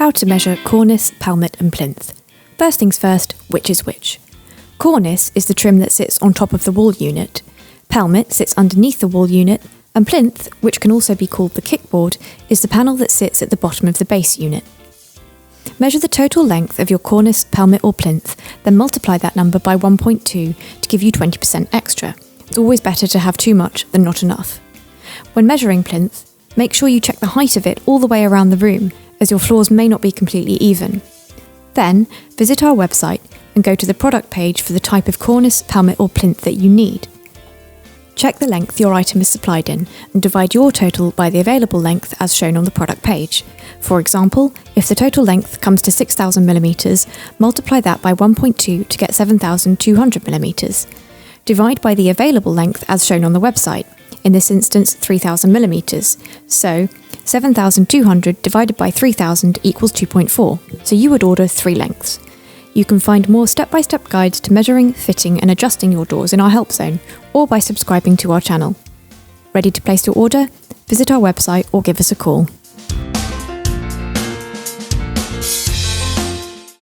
How to measure cornice, pelmet and plinth. First things first, which is which? Cornice is the trim that sits on top of the wall unit, pelmet sits underneath the wall unit, and plinth, which can also be called the kickboard, is the panel that sits at the bottom of the base unit. Measure the total length of your cornice, pelmet or plinth, then multiply that number by 1.2 to give you 20% extra. It's always better to have too much than not enough. When measuring plinth, make sure you check the height of it all the way around the room, as your floors may not be completely even. Then, visit our website and go to the product page for the type of cornice, pelmet or plinth that you need. Check the length your item is supplied in and divide your total by the available length as shown on the product page. For example, if the total length comes to 6,000 millimetres, multiply that by 1.2 to get 7,200 millimetres. Divide by the available length as shown on the website, in this instance 3,000 millimetres. So, 7,200 divided by 3,000 equals 2.4, so you would order 3 lengths. You can find more step-by-step guides to measuring, fitting and adjusting your doors in our help zone, or by subscribing to our channel. Ready to place your order? Visit our website or give us a call.